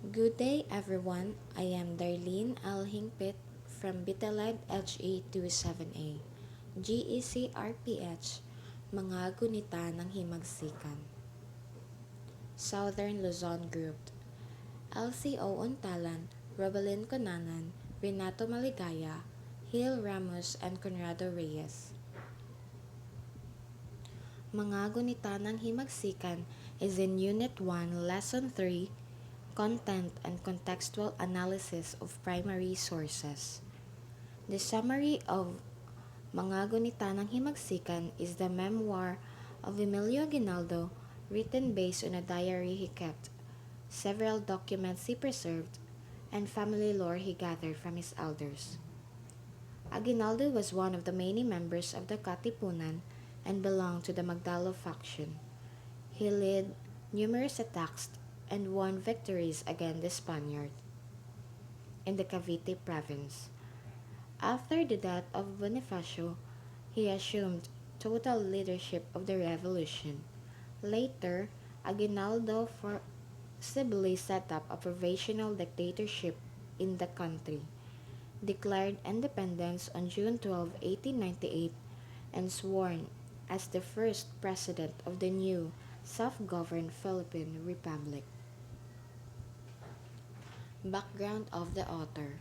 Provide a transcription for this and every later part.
Good day, everyone. I am Darlyn Hingpit from Bitelad HA27A, GECRPH, mga gunita ng Himagsikan. Southern Luzon Group, LCO Untalan, Robelin Conanan, Renato Maligaya, Hil Ramos, and Conrado Reyes. Mga gunita ng Himagsikan is in Unit 1, Lesson 3, Content and Contextual Analysis of Primary Sources. The summary of Mga Gunita ng Himagsikan is the memoir of Emilio Aguinaldo, written based on a diary he kept, several documents he preserved, and family lore he gathered from his elders. Aguinaldo was one of the many members of the Katipunan and belonged to the Magdalo faction. He led numerous attacks and won victories against the Spaniard in the Cavite province. After the death of Bonifacio, he assumed total leadership of the revolution. Later, Aguinaldo forcibly set up a provisional dictatorship in the country, declared independence on June 12, 1898, and sworn as the first president of the new self-governed Philippine Republic. Background of the author.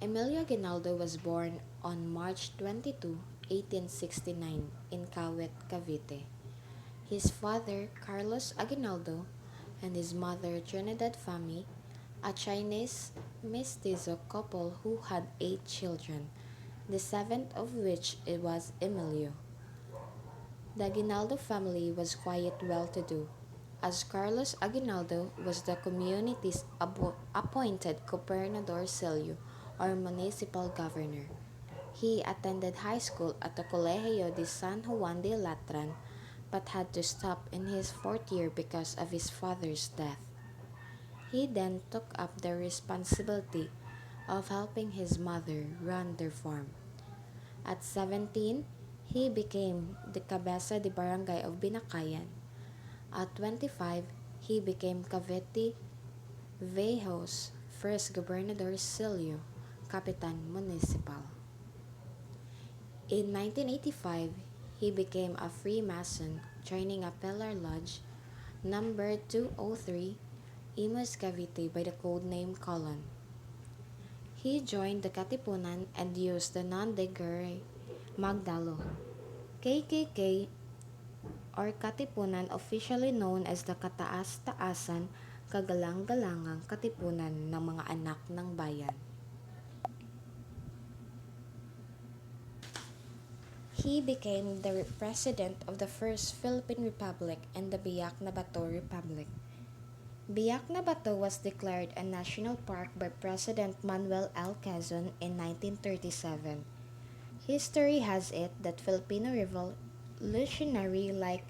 Emilio Aguinaldo was born on March 22, 1869 in Kawit, Cavite. His father, Carlos Aguinaldo, and his mother, Trinidad Fami, a Chinese mestizo couple who had 8 children, the seventh of which was Emilio. The Aguinaldo family was quite well-to-do, as Carlos Aguinaldo was the community's appointed gobernadorcillo or municipal governor. He attended high school at the Colegio de San Juan de Latran, but had to stop in his 4th year because of his father's death. He then took up the responsibility of helping his mother run their farm. At 17, he became the cabeza de barangay of Binakayan. At 25, he became Cavite Viejo's first gobernadorcillo, Capitan Municipal. In 1985, he became a Freemason, joining a Pillar Lodge, number 203, Imus, Cavite by the codename Colon. He joined the Katipunan and used the nom de guerre Magdalo. KKK or Katipunan, officially known as the Kataas-Taasan Kagalang-galangang Katipunan ng mga anak ng bayan. He became the president of the First Philippine Republic and the Biak na Bato Republic. Biak na Bato was declared a national park by President Manuel L. Quezon in 1937. History has it that Filipino revolutionary like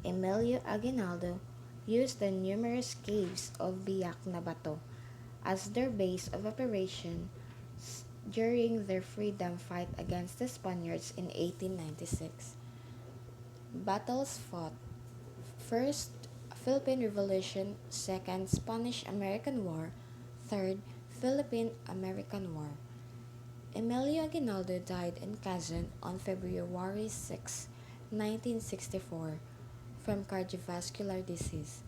Emilio Aguinaldo used the numerous caves of Biak na Bato as their base of operations during their freedom fight against the Spaniards in 1896. Battles fought: First, Philippine Revolution; Second, Spanish-American War; Third, Philippine-American War. Emilio Aguinaldo died in Quezon on February 6, 1964, from cardiovascular disease.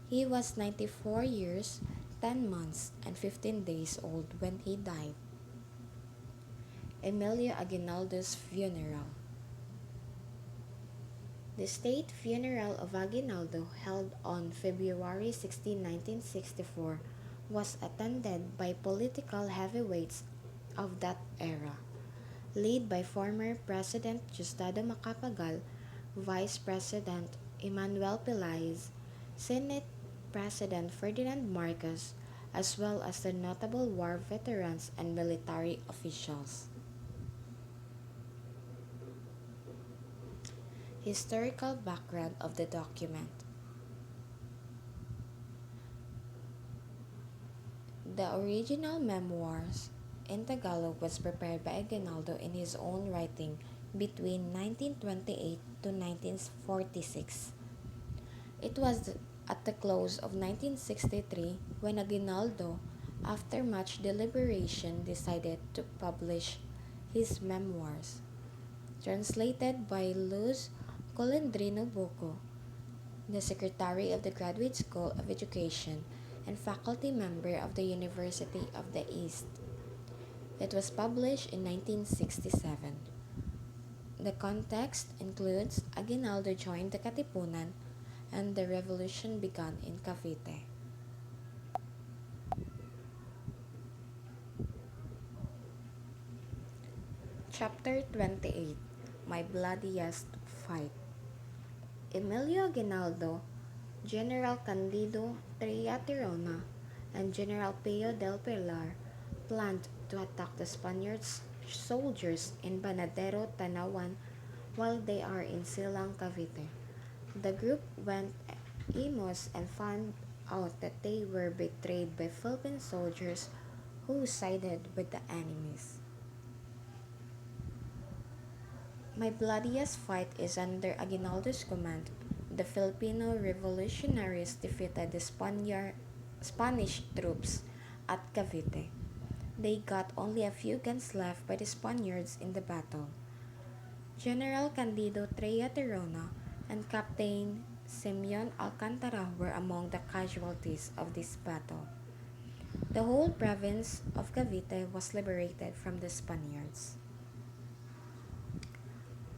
He was 94 years, 10 months, and 15 days old when he died. Emilio Aguinaldo's funeral. The state funeral of Aguinaldo, held on February 16, 1964, was attended by political heavyweights of that era, led by former President Diosdado Macapagal, Vice President Emmanuel Pelaez, Senate President Ferdinand Marcos, as well as the notable war veterans and military officials. Historical background of the document. The original memoirs in Tagalog was prepared by Aguinaldo in his own writing between 1928 to 1946. It was At the close of 1963, when Aguinaldo, after much deliberation, decided to publish his memoirs, translated by Luz Colendrino Boco, the Secretary of the Graduate School of Education and faculty member of the University of the East. It was published in 1967. The context includes Aguinaldo joined the Katipunan and the revolution began in Cavite. Chapter 28: My Bloodiest Fight. Emilio Aguinaldo, General Candido Triatirona, and General Pio del Pilar planned to attack the Spaniards' soldiers in Banadero, Tanawan while they are in Silang, Cavite. The group went Imus and found out that they were betrayed by Philippine soldiers who sided with the enemies. My bloodiest fight is under Aguinaldo's command. The Filipino revolutionaries defeated the Spanish troops at Cavite. They got only a few guns left by the Spaniards in the battle. General Candido Treya Tirona and Captain Simeon Alcantara were among the casualties of this battle. The whole province of Cavite was liberated from the Spaniards.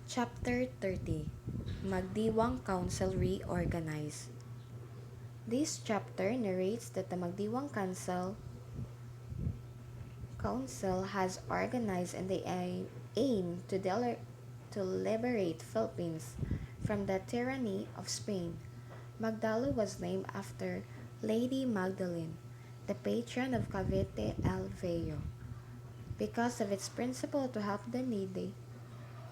Chapter 30: Magdiwang Council Reorganized. This chapter narrates that the Magdiwang Council has organized and they aim to liberate Philippines from the tyranny of Spain. Magdalo was named after Lady Magdalene, the patron of Cavite El Veo. Because of its principle to help the needy,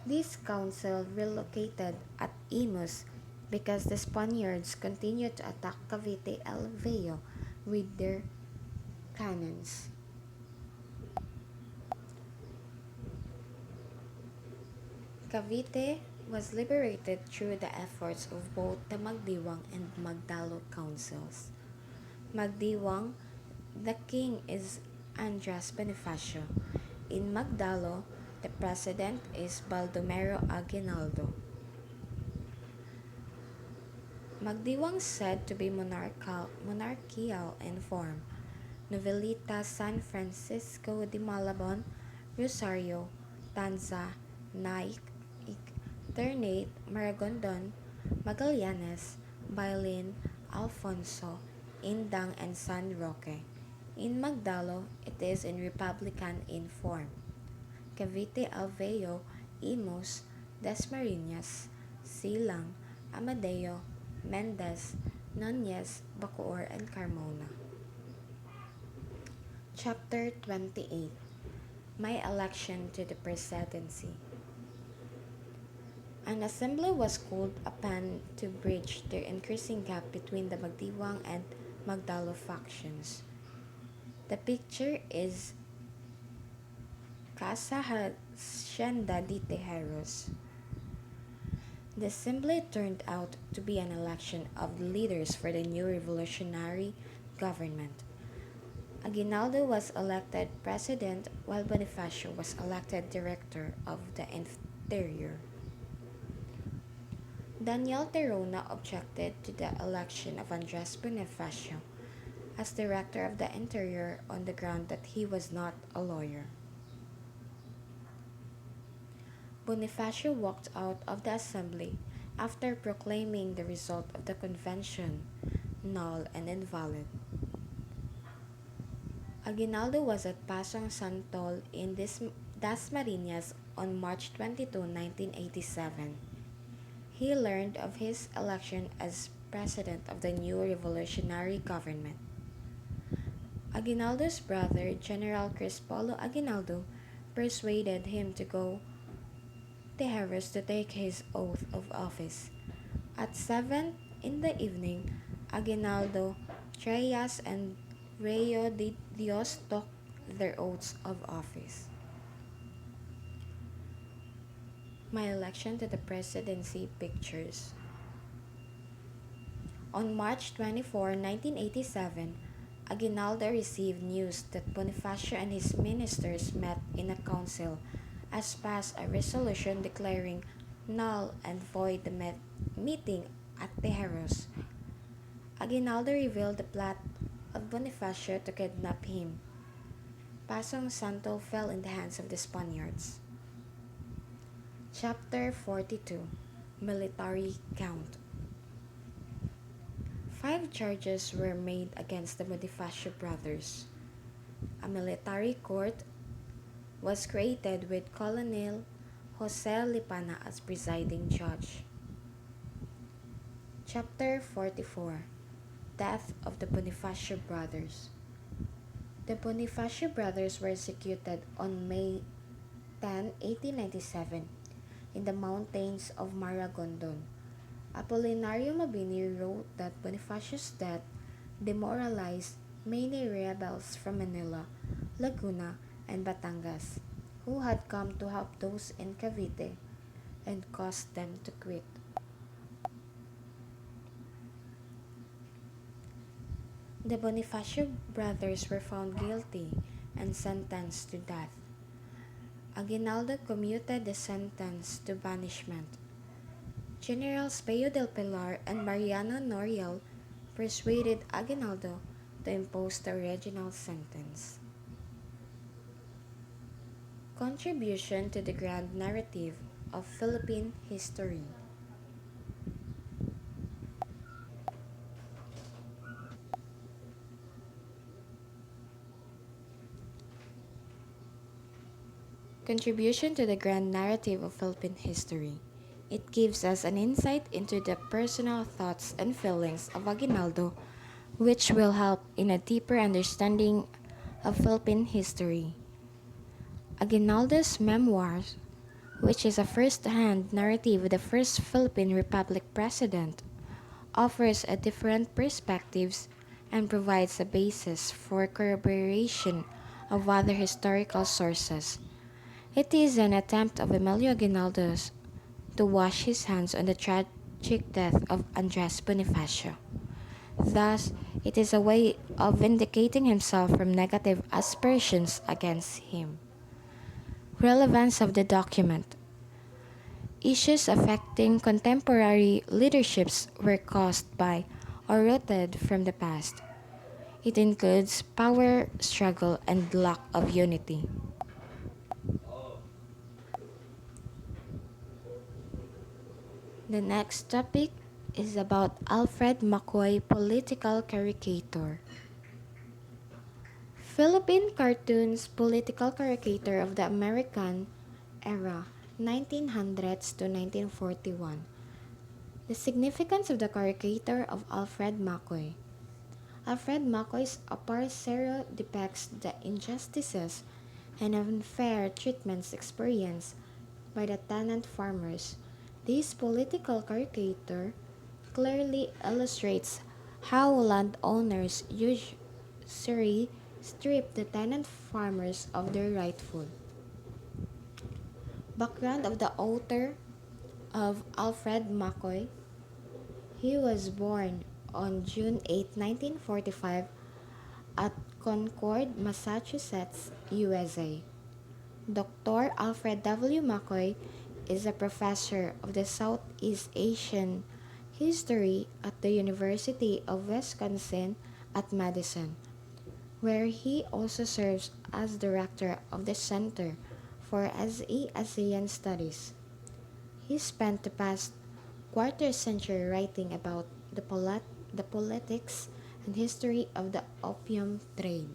this council relocated at Imus because the Spaniards continued to attack Cavite El Veo with their cannons. Cavite was liberated through the efforts of both the Magdiwang and Magdalo councils. Magdiwang, the king is Andres Bonifacio. In Magdalo, the president is Baldomero Aguinaldo. Magdiwang said to be monarchical in form. Novelita San Francisco de Malabon, Rosario, Tanza, Naik, Ternate, Maragondon, Magallanes, Bailin, Alfonso, Indang, and San Roque. In Magdalo, it is in Republican in form. Cavite Alveo, Imus, Dasmariñas, Silang, Amadeo, Mendez, Nunez, Bacoor, and Carmona. Chapter 28: My Election to the Presidency. An assembly was called upon to bridge the increasing gap between the Magdiwang and Magdalo factions. The picture is Casa Hacienda de Tejeros. The assembly turned out to be an election of the leaders for the new revolutionary government. Aguinaldo was elected president while Bonifacio was elected director of the interior. Daniel Terona objected to the election of Andres Bonifacio as director of the interior on the ground that he was not a lawyer. Bonifacio walked out of the assembly after proclaiming the result of the convention null and invalid. Aguinaldo was at Pasong Santol in Dasmariñas on March 22, 1987. He learned of his election as president of the new revolutionary government. Aguinaldo's brother, General Crispolo Aguinaldo, persuaded him to go Tejeros to take his oath of office. At 7 in the evening, Aguinaldo, Treyas, and Rayo de Dios took their oaths of office. My election to the presidency pictures. On March 24, 1987, Aguinaldo received news that Bonifacio and his ministers met in a council as passed a resolution declaring null and void the meeting at Tejeros. Aguinaldo revealed the plot of Bonifacio to kidnap him. Pasong Santo fell in the hands of the Spaniards. Chapter 42 Military Count 5 charges were made against the Bonifacio brothers. A military court was created with Colonel Jose Lipana as presiding judge. Chapter 44 Death of the Bonifacio brothers. The Bonifacio brothers were executed on May 10, 1897 in the mountains of Maragondon. Apolinario Mabini wrote that Bonifacio's death demoralized many rebels from Manila, Laguna, and Batangas, who had come to help those in Cavite, and caused them to quit. The Bonifacio brothers were found guilty and sentenced to death. Aguinaldo commuted the sentence to banishment. Generals Peyo del Pilar and Mariano Noriel persuaded Aguinaldo to impose the original sentence. Contribution to the grand narrative of Philippine history. Contribution to the grand narrative of Philippine history. It gives us an insight into the personal thoughts and feelings of Aguinaldo, which will help in a deeper understanding of Philippine history. Aguinaldo's memoirs, which is a first-hand narrative of the first Philippine Republic president, offers a different perspectives and provides a basis for corroboration of other historical sources. It is an attempt of Emilio Aguinaldo to wash his hands on the tragic death of Andres Bonifacio. Thus, it is a way of vindicating himself from negative aspersions against him. Relevance of the document. Issues affecting contemporary leaderships were caused by or rooted from the past. It includes power struggle and lack of unity. The next topic is about Alfred McCoy, political caricature. Philippine cartoons, political caricature of the American era, 1900s to 1941. The significance of the caricature of Alfred McCoy. Alfred McCoy's aparcero depicts the injustices and unfair treatments experienced by the tenant farmers. This political caricature clearly illustrates how landowners usually strip the tenant farmers of their rightful. Background of the author of Alfred McCoy. He was born on June 8, 1945 at Concord, Massachusetts, USA. Dr. Alfred W. McCoy is a professor of the Southeast Asian history at the University of Wisconsin at Madison, where he also serves as director of the Center for ASEAN Studies. He spent the past quarter century writing about the politics and history of the opium trade.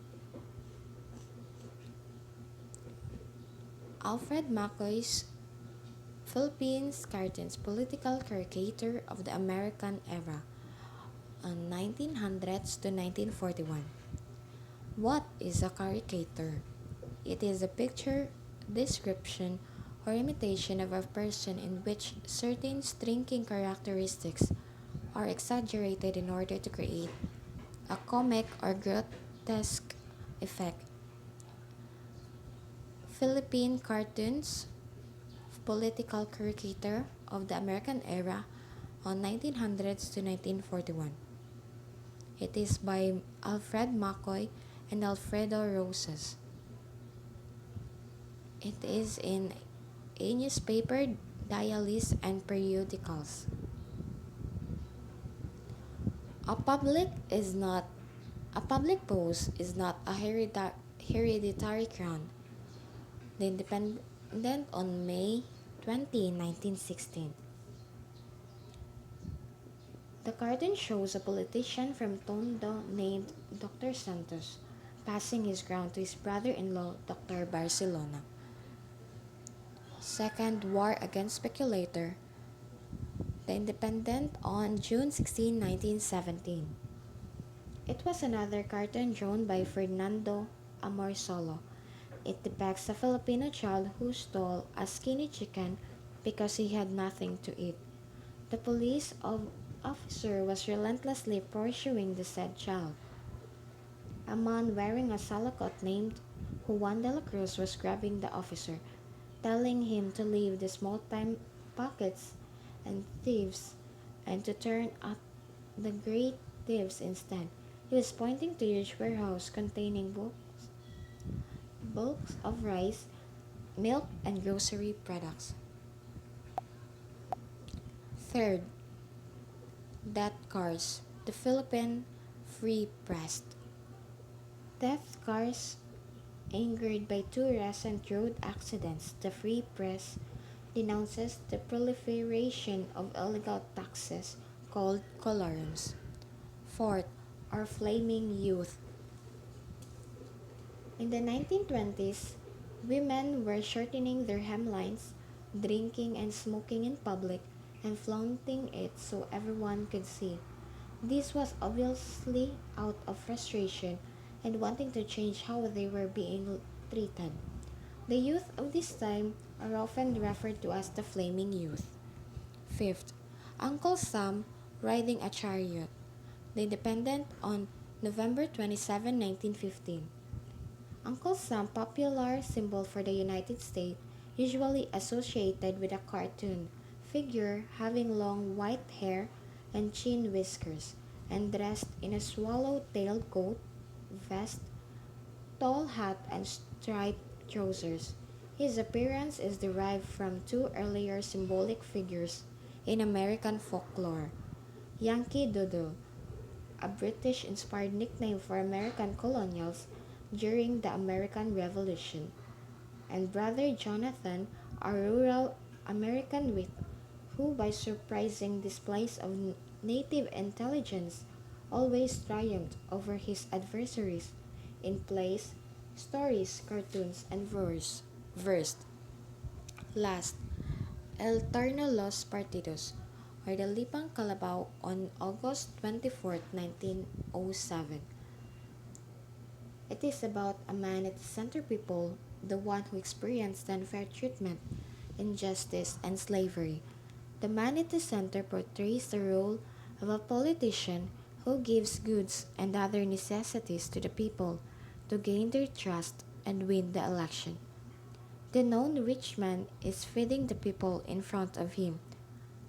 Alfred McCoy's Philippines cartoons, political caricature of the American era, on 1900s to 1941. What is a caricature? It is a picture, description, or imitation of a person in which certain striking characteristics are exaggerated in order to create a comic or grotesque effect. Philippine cartoons, political caricature of the American era on 1900s to 1941. It is by Alfred McCoy and Alfredo Roses. It is in a newspaper, diaries, and periodicals. A public is not a public post is not a hereditary crown. The Independent on May 20, 1916. The cartoon shows a politician from Tondo named Dr. Santos passing his crown to his brother-in-law, Dr. Barcelona. Second War Against Speculator. The Independent on June 16, 1917. It was another cartoon drawn by Fernando Amorsolo. It depicts a Filipino child who stole a skinny chicken because he had nothing to eat. The police officer was relentlessly pursuing the said child. A man wearing a salakot named Juan de la Cruz was grabbing the officer, telling him to leave the small-time pockets and thieves and to turn at the great thieves instead. He was pointing to a huge warehouse containing bulks of rice, milk, and grocery products. Third, death cars, the Philippine Free Press. Death cars, angered by two recent road accidents, the Free Press denounces the proliferation of illegal taxes called colorums. Fourth, our flaming youth. In the 1920s, women were shortening their hemlines, drinking and smoking in public, and flaunting it so everyone could see. This was obviously out of frustration and wanting to change how they were being treated. The youth of this time are often referred to as the flaming youth. Fifth, Uncle Sam riding a chariot. The Independent on November 27, 1915. Uncle Sam, popular symbol for the United States, usually associated with a cartoon figure having long white hair and chin whiskers, and dressed in a swallow-tailed coat, vest, tall hat, and striped trousers. His appearance is derived from two earlier symbolic figures in American folklore: Yankee Doodle, a British-inspired nickname for American colonials during the American Revolution, and Brother Jonathan, a rural American wit who, by surprising displays of native intelligence, always triumphed over his adversaries in plays, stories, cartoons, and verse. Last, El Terno Los Partidos, or the Lipang Kalabaw on August 24, 1907. It is about a man at the center people, the one who experienced unfair treatment, injustice, and slavery. The man at the center portrays the role of a politician who gives goods and other necessities to the people to gain their trust and win the election. The known rich man is feeding the people in front of him,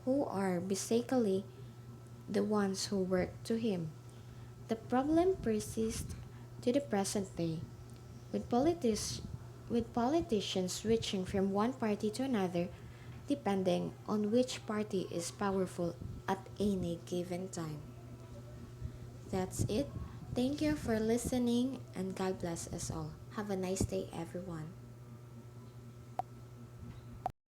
who are basically the ones who work to him. The problem persists to the present day, with politicians switching from one party to another depending on which party is powerful at any given time. That's it. Thank you for listening and God bless us all. Have a nice day, everyone.